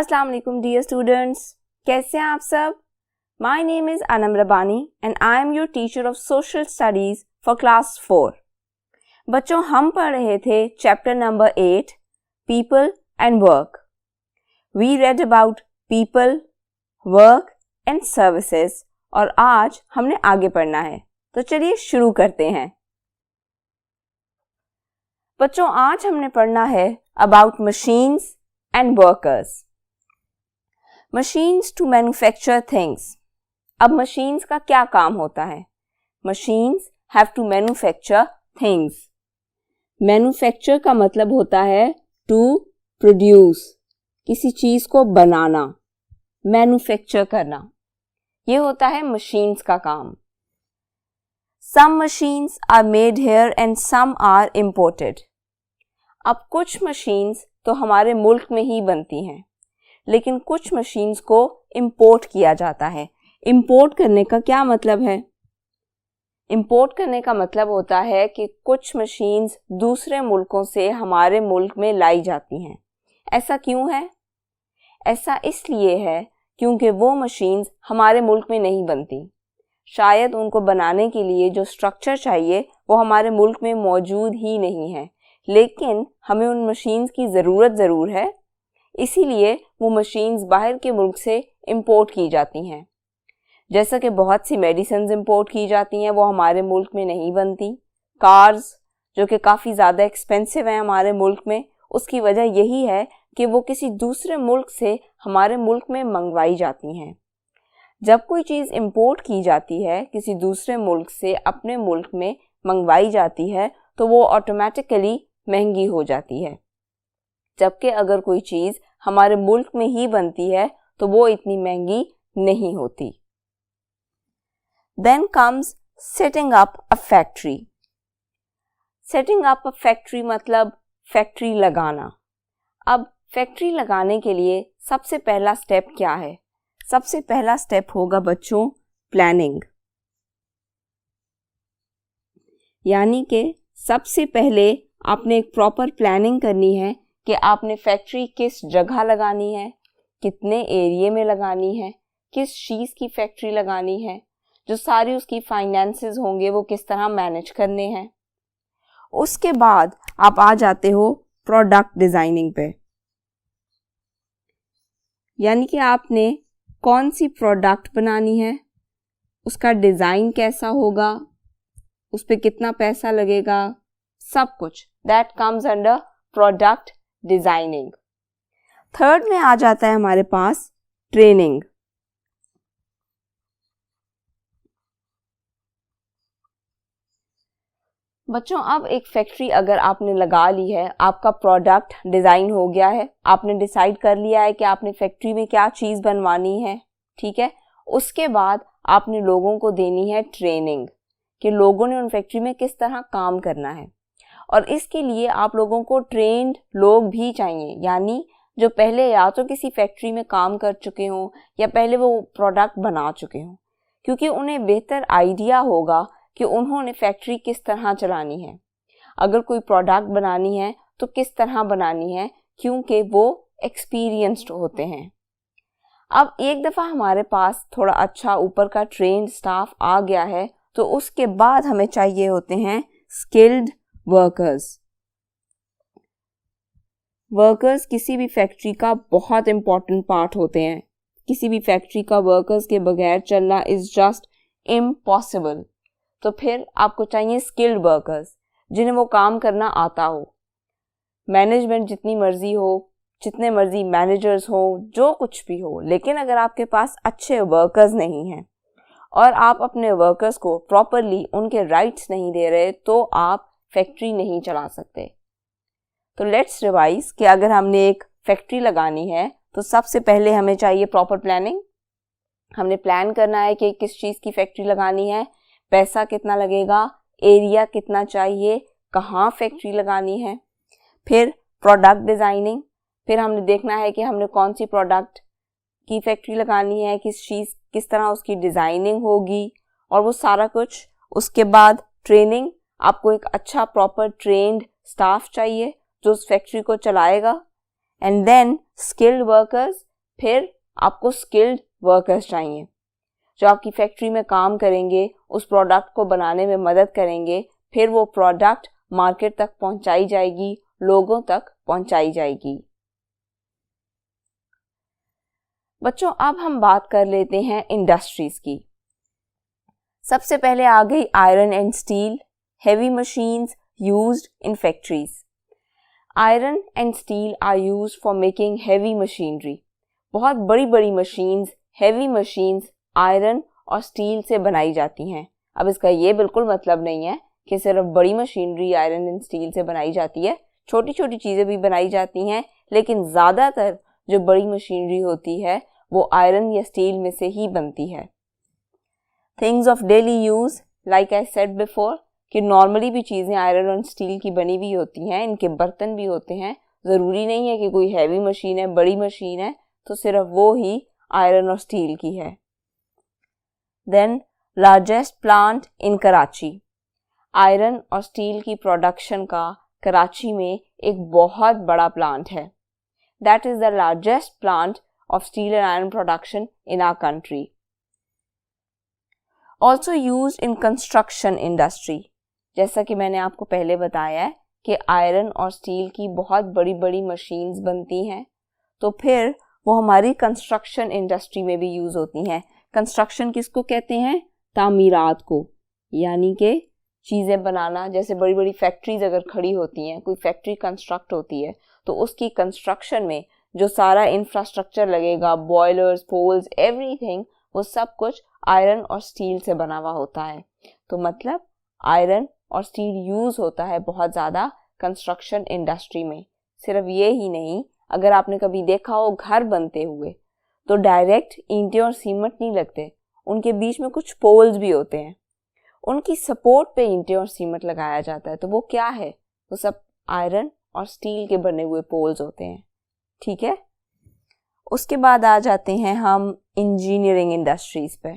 अस्सलाम वालेकुम dear students, कैसे हैं आप सब। My name is Anam Rabbani and I am your teacher of social studies for class 4। बच्चों, हम पढ़ रहे थे chapter number 8 people and work. We read about people, work and services और आज हमने आगे पढ़ना है, तो चलिए शुरू करते हैं। बच्चों, आज हमने पढ़ना है about machines and workers. Machines to manufacture things. अब मशीन्स का क्या काम होता है? Machines have to manufacture things. Manufacture का मतलब होता है टू प्रोड्यूस, किसी चीज को बनाना, मैन्युफैक्चर करना, ये होता है मशीन्स का काम। Some machines are made here and some are imported. अब कुछ मशीन्स तो हमारे मुल्क में ही बनती हैं, लेकिन कुछ मशीन्स को इंपोर्ट किया जाता है। इंपोर्ट करने का क्या मतलब है? इंपोर्ट करने का मतलब होता है कि कुछ मशीन्स दूसरे मुल्कों से हमारे मुल्क में लाई जाती हैं। ऐसा क्यों है? ऐसा इसलिए है क्योंकि वो मशीन्स हमारे मुल्क में नहीं बनती। शायद उनको बनाने के लिए जो स्ट्रक्चर चाहिए वो हमारे मुल्क में मौजूद ही नहीं है, लेकिन हमें उन मशीन्स की ज़रूरत ज़रूर है, इसीलिए वो मशीन्स बाहर के मुल्क से इंपोर्ट की जाती हैं। जैसा कि बहुत सी मेडिसिन्स इंपोर्ट की जाती हैं, वो हमारे मुल्क में नहीं बनती। कार्स जो कि काफ़ी ज़्यादा एक्सपेंसिव हैं हमारे मुल्क में, उसकी वजह यही है कि वो किसी दूसरे मुल्क से हमारे मुल्क में मंगवाई जाती हैं। जब कोई चीज़ इंपोर्ट की जाती है किसी दूसरे मुल्क से अपने मुल्क में मंगवाई जाती है तो वो ऑटोमेटिकली महंगी हो जाती है, जबकि अगर कोई चीज़ हमारे मुल्क में ही बनती है तो वो इतनी महंगी नहीं होती। Then comes setting up a factory. Setting up a factory मतलब फैक्ट्री लगाना। अब फैक्ट्री लगाने के लिए सबसे पहला स्टेप क्या है? सबसे पहला स्टेप होगा बच्चों प्लानिंग। यानी कि सबसे पहले आपने एक प्रॉपर प्लानिंग करनी है कि आपने फैक्ट्री किस जगह लगानी है, कितने एरिया में लगानी है, किस चीज़ की फैक्ट्री लगानी है, जो सारी उसकी फाइनेंसेस होंगे वो किस तरह मैनेज करने हैं। उसके बाद आप आ जाते हो प्रोडक्ट डिज़ाइनिंग पे। यानी कि आपने कौन सी प्रोडक्ट बनानी है, उसका डिज़ाइन कैसा होगा, उस पर कितना पैसा लगेगा, सब कुछ that comes under product designing. Third में आ जाता है हमारे पास ट्रेनिंग। बच्चों, अब एक फैक्ट्री अगर आपने लगा ली है, आपका प्रोडक्ट डिज़ाइन हो गया है, आपने डिसाइड कर लिया है कि आपने फैक्ट्री में क्या चीज़ बनवानी है, ठीक है। उसके बाद आपने लोगों को देनी है ट्रेनिंग कि लोगों ने उन फैक्ट्री में किस तरह काम करना है, और इसके लिए आप लोगों को ट्रेंड लोग भी चाहिए, यानी जो पहले या तो किसी फैक्ट्री में काम कर चुके हों या पहले वो प्रोडक्ट बना चुके हों, क्योंकि उन्हें बेहतर आइडिया होगा कि उन्होंने फैक्ट्री किस तरह चलानी है। अगर कोई प्रोडक्ट बनानी है तो किस तरह बनानी है, क्योंकि वो एक्सपीरियंस्ड होते हैं। अब एक दफ़ा हमारे पास थोड़ा अच्छा ऊपर का ट्रेंड स्टाफ आ गया है तो उसके बाद हमें चाहिए होते हैं स्किल्ड वर्कर्स। वर्कर्स किसी भी फैक्ट्री का बहुत इंपॉर्टेंट पार्ट होते हैं। किसी भी फैक्ट्री का वर्कर्स के बगैर चलना इज जस्ट इम्पॉसिबल। तो फिर आपको चाहिए स्किल्ड वर्कर्स जिन्हें वो काम करना आता हो। मैनेजमेंट जितनी मर्जी हो, जितने मर्जी मैनेजर्स हो, जो कुछ भी हो, लेकिन अगर आपके पास अच्छे वर्कर्स नहीं हैं और आप अपने वर्कर्स को प्रॉपरली उनके राइट्स नहीं दे रहे तो आप फैक्ट्री नहीं चला सकते। तो लेट्स रिवाइज कि अगर हमने एक फैक्ट्री लगानी है तो सबसे पहले हमें चाहिए प्रॉपर प्लानिंग। हमने प्लान करना है कि किस चीज़ की फैक्ट्री लगानी है, पैसा कितना लगेगा, एरिया कितना चाहिए, कहाँ फैक्ट्री लगानी है। फिर प्रोडक्ट डिज़ाइनिंग, फिर हमने देखना है कि हमने कौन सी प्रोडक्ट की फैक्ट्री लगानी है, किस तरह उसकी डिज़ाइनिंग होगी और वो सारा कुछ। उसके बाद ट्रेनिंग, आपको एक अच्छा प्रॉपर ट्रेंड स्टाफ चाहिए जो उस फैक्ट्री को चलाएगा। एंड देन स्किल्ड वर्कर्स फिर आपको स्किल्ड वर्कर्स चाहिए जो आपकी फैक्ट्री में काम करेंगे, उस प्रोडक्ट को बनाने में मदद करेंगे, फिर वो प्रोडक्ट मार्केट तक पहुंचाई जाएगी, लोगों तक पहुंचाई जाएगी। बच्चों, अब हम बात कर लेते हैं इंडस्ट्रीज की। सबसे पहले आ गई iron and steel, heavy machines used in factories. Iron and steel are used for making heavy machinery. बहुत बड़ी बड़ी मशीन्स, हेवी मशीन्स आयरन और स्टील से बनाई जाती हैं। अब इसका ये बिल्कुल मतलब नहीं है कि सिर्फ बड़ी मशीनरी आयरन एंड स्टील से बनाई जाती है, छोटी छोटी चीज़ें भी बनाई जाती हैं, लेकिन ज़्यादातर जो बड़ी मशीनरी होती है वो आयरन या स्टील में से ही बनती है। Things of daily use, like I said before, कि नॉर्मली भी चीज़ें आयरन और स्टील की बनी हुई होती हैं, इनके बर्तन भी होते हैं। ज़रूरी नहीं है कि कोई हैवी मशीन है, बड़ी मशीन है तो सिर्फ वो ही आयरन और स्टील की है। Then largest plant in Karachi. Iron और स्टील की प्रोडक्शन का कराची में एक बहुत बड़ा प्लांट है। That is the largest plant of steel and iron production in our country. Also used in construction industry. जैसा कि मैंने आपको पहले बताया है कि आयरन और स्टील की बहुत बड़ी बड़ी मशीन्स बनती हैं, तो फिर वो हमारी कंस्ट्रक्शन इंडस्ट्री में भी यूज़ होती हैं। कंस्ट्रक्शन किसको कहते हैं? तामीरात को, यानी कि चीज़ें बनाना। जैसे बड़ी बड़ी फैक्ट्रीज अगर खड़ी होती हैं, कोई फैक्ट्री कंस्ट्रक्ट होती है, तो उसकी कंस्ट्रक्शन में जो सारा इंफ्रास्ट्रक्चर लगेगा, बॉयलर्स, पोल्स, एवरीथिंग, वो सब कुछ आयरन और स्टील से बना हुआ होता है। तो मतलब आयरन और स्टील यूज़ होता है बहुत ज़्यादा कंस्ट्रक्शन इंडस्ट्री में। सिर्फ ये ही नहीं, अगर आपने कभी देखा हो घर बनते हुए, तो डायरेक्ट ईंटें और सीमेंट नहीं लगते, उनके बीच में कुछ पोल्स भी होते हैं, उनकी सपोर्ट पे ईंटें और सीमेंट लगाया जाता है। तो वो क्या है? वो सब आयरन और स्टील के बने हुए पोल्स होते हैं। ठीक है, उसके बाद आ जाते हैं हम इंजीनियरिंग इंडस्ट्रीज पे।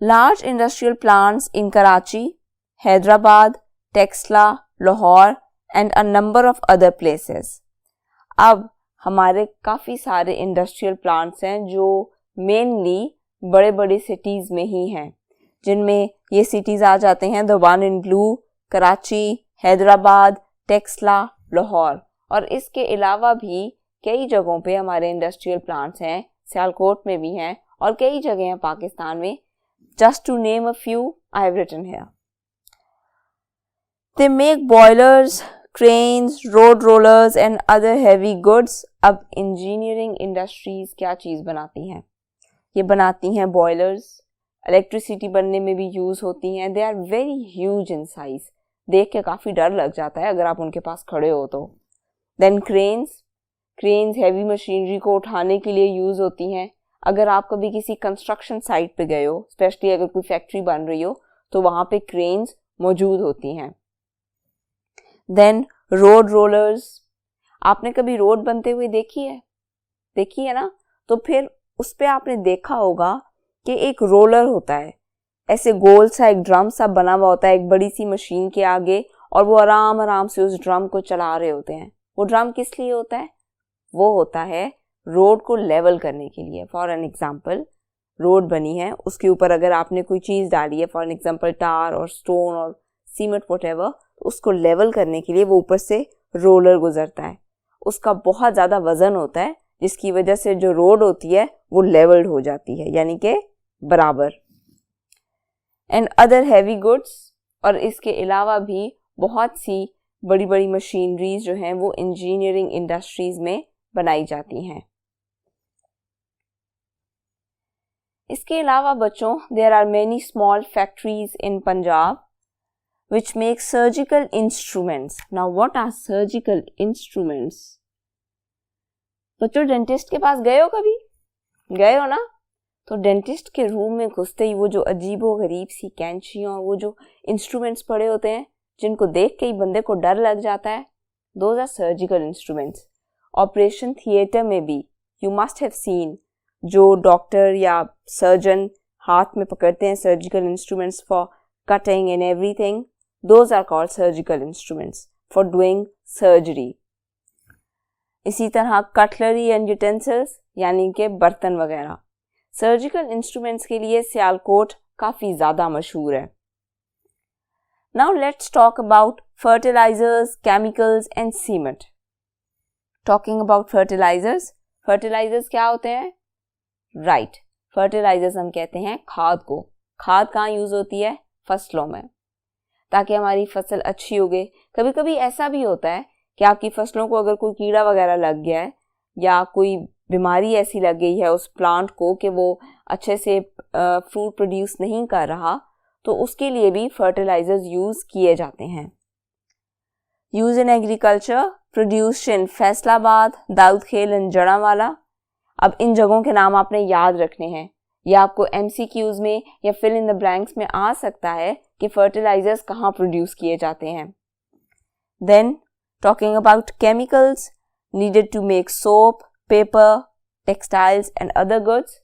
Large industrial plants in Karachi, Hyderabad, Taxila, Lahore and a number of other places. अब हमारे काफ़ी सारे इंडस्ट्रियल प्लांट्स हैं जो मेनली बड़े बड़े सिटीज़ में ही हैं, जिनमें ये सिटीज़ आ जाते हैं the one in blue, Karachi, Hyderabad, Taxila, Lahore. और इसके अलावा भी कई जगहों पे हमारे इंडस्ट्रियल प्लांट्स हैं, सियालकोट में भी हैं और कई जगह हैं पाकिस्तान में। Just to name a few, I have written here. They make boilers, cranes, road rollers and other heavy goods. अब इंजीनियरिंग इंडस्ट्रीज क्या चीज़ बनाती हैं? ये बनाती हैं बॉयलर्स, इलेक्ट्रिसिटी बनने में भी यूज़ होती हैं। They are very huge in size, देख के काफ़ी डर लग जाता है अगर आप उनके पास खड़े हो तो। देन क्रेन्स हैवी मशीनरी को उठाने के लिए यूज़ होती हैं। अगर आप कभी किसी कंस्ट्रक्शन साइट पे गए हो, स्पेशली अगर कोई फैक्ट्री बन रही हो, तो वहाँ पे क्रेन्स मौजूद होती हैं। देन रोड रोलर्स, आपने कभी रोड बनते हुए देखी है ना? तो फिर उस पे आपने देखा होगा कि एक रोलर होता है, ऐसे गोल सा एक ड्रम सा बना हुआ होता है एक बड़ी सी मशीन के आगे, और वो आराम आराम से उस ड्रम को चला रहे होते हैं। वो ड्रम किस लिए होता है? वो होता है रोड को लेवल करने के लिए। फॉर एन एग्जाम्पल, रोड बनी है, उसके ऊपर अगर आपने कोई चीज़ डाली है, फॉर एन एग्जाम्पल टार और स्टोन और सीमेंट व्हाटएवर, तो उसको लेवल करने के लिए वो ऊपर से रोलर गुजरता है। उसका बहुत ज़्यादा वजन होता है, जिसकी वजह से जो रोड होती है वो लेवल्ड हो जाती है, यानी कि बराबर। एंड अदर हैवी गुड्स, और इसके अलावा भी बहुत सी बड़ी बड़ी मशीनरीज जो हैं वो इंजीनियरिंग इंडस्ट्रीज में बनाई जाती हैं। इसके अलावा बच्चों, there are many small factories in Punjab which make surgical instruments. Now what are surgical instruments? बच्चों, डेंटिस्ट के पास गए हो कभी? गए हो ना? तो डेंटिस्ट के रूम में घुसते ही वो जो अजीबो गरीब सी कैंचियाँ और वो जो इंस्ट्रूमेंट्स पड़े होते हैं, जिनको देख के ही बंदे को डर लग जाता है, those are surgical instruments. Operation theatre में भी you must have seen जो डॉक्टर या सर्जन हाथ में पकड़ते हैं surgical instruments for cutting and everything, those are called surgical instruments for doing surgery. इसी तरह कटलरी एंड यूटेंसिल्स यानी कि बर्तन वगैरह। सर्जिकल इंस्ट्रूमेंट्स के लिए सियालकोट काफ़ी ज़्यादा मशहूर है। Now let's talk about fertilisers, chemicals and cement. Talking about fertilisers क्या होते हैं? राइट, फर्टिलाइजर्स हम कहते हैं खाद को। खाद कहाँ यूज़ होती है? फसलों में, ताकि हमारी फसल अच्छी उगे। कभी कभी ऐसा भी होता है कि आपकी फसलों को अगर कोई कीड़ा वगैरह लग गया है या कोई बीमारी ऐसी लग गई है उस प्लांट को कि वो अच्छे से फ्रूट प्रोड्यूस नहीं कर रहा, तो उसके लिए भी फर्टिलाइजर्स यूज़ किए जाते हैं। Use in agriculture, produced in Faisalabad, Daud Khel and Jaranwala. अब इन जगहों के नाम आपने याद रखने हैं। यह आपको MCQs में या फिल इन द ब्लैंक्स में आ सकता है कि फर्टिलाइजर्स कहाँ प्रोड्यूस किए जाते हैं। Then talking about chemicals needed to make soap, paper, textiles and other goods.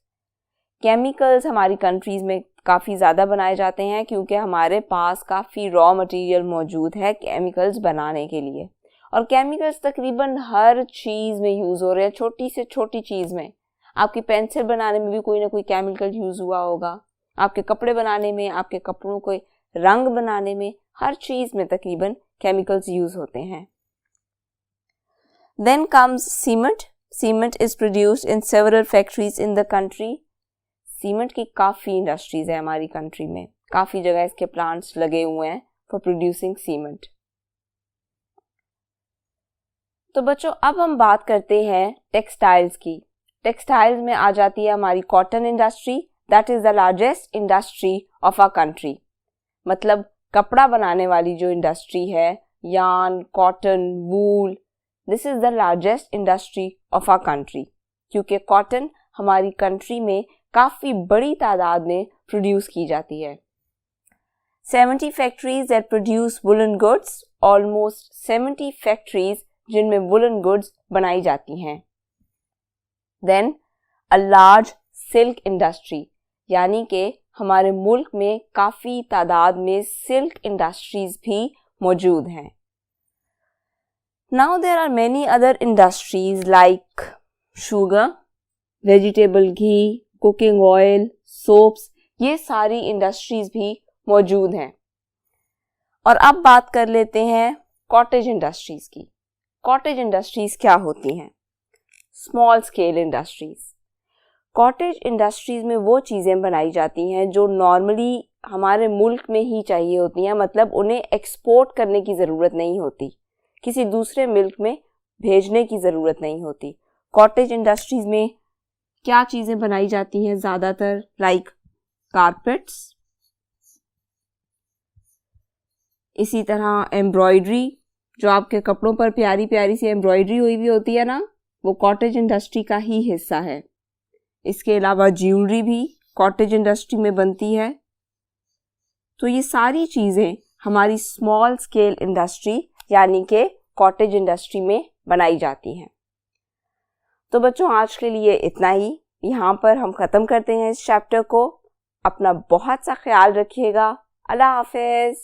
Chemicals हमारी कंट्रीज़ में काफ़ी ज़्यादा बनाए जाते हैं क्योंकि हमारे पास काफ़ी रॉ मटेरियल मौजूद है केमिकल्स बनाने के लिए। और केमिकल्स तकरीबन हर चीज़ में यूज़ हो रहे हैं, छोटी से छोटी चीज़ में। आपकी पेंसिल बनाने में भी कोई ना कोई केमिकल यूज़ हुआ होगा, आपके कपड़े बनाने में, आपके कपड़ों को रंग बनाने में, हर चीज़ में तकरीबन केमिकल्स यूज़ होते हैं। Then comes cement. Cement is produced in several factories in the country. Cement की काफ़ी इंडस्ट्रीज़ है हमारी कंट्री में, काफ़ी जगह इसके प्लांट्स लगे हुए हैं फॉर प्रोड्यूसिंग सीमेंट। तो बच्चों अब हम बात करते हैं टेक्सटाइल्स की। टेक्सटाइल्स में आ जाती है हमारी cotton industry, that is the largest industry of our country. मतलब कपड़ा बनाने वाली जो इंडस्ट्री है, yarn, cotton, wool, this is the largest industry of our country, क्योंकि कॉटन हमारी कंट्री में काफ़ी बड़ी तादाद में प्रोड्यूस की जाती है। 70 factories that produce woollen goods, almost 70 factories जिनमें वुलन गुड्स बनाई जाती हैं। Then a large silk industry, यानी कि हमारे मुल्क में काफ़ी तादाद में सिल्क इंडस्ट्रीज भी मौजूद हैं। Now there are many other industries like sugar, vegetable ghee, cooking oil, soaps, ये सारी इंडस्ट्रीज भी मौजूद हैं। और अब बात कर लेते हैं कॉटेज इंडस्ट्रीज की। कॉटेज इंडस्ट्रीज क्या होती हैं? Small scale industries. Cottage industries में वो चीज़ें बनाई जाती हैं जो नॉर्मली हमारे मुल्क में ही चाहिए होती हैं, मतलब उन्हें एक्सपोर्ट करने की ज़रूरत नहीं होती, किसी दूसरे मुल्क में भेजने की ज़रूरत नहीं होती। कॉटेज इंडस्ट्रीज में क्या चीज़ें बनाई जाती हैं ज़्यादातर? लाइक कारपेट्स, इसी तरह एम्ब्रॉयडरी, जो आपके कपड़ों पर प्यारी प्यारी सी एम्ब्रॉयडरी हुई भी होती है ना, वो कॉटेज इंडस्ट्री का ही हिस्सा है। इसके अलावा ज्वेलरी भी कॉटेज इंडस्ट्री में बनती है। तो ये सारी चीज़ें हमारी स्मॉल स्केल इंडस्ट्री यानी कि कॉटेज इंडस्ट्री में बनाई जाती हैं। तो बच्चों आज के लिए इतना ही, यहाँ पर हम ख़त्म करते हैं इस चैप्टर को। अपना बहुत सा ख्याल रखिएगा। अल्लाह हाफिज़।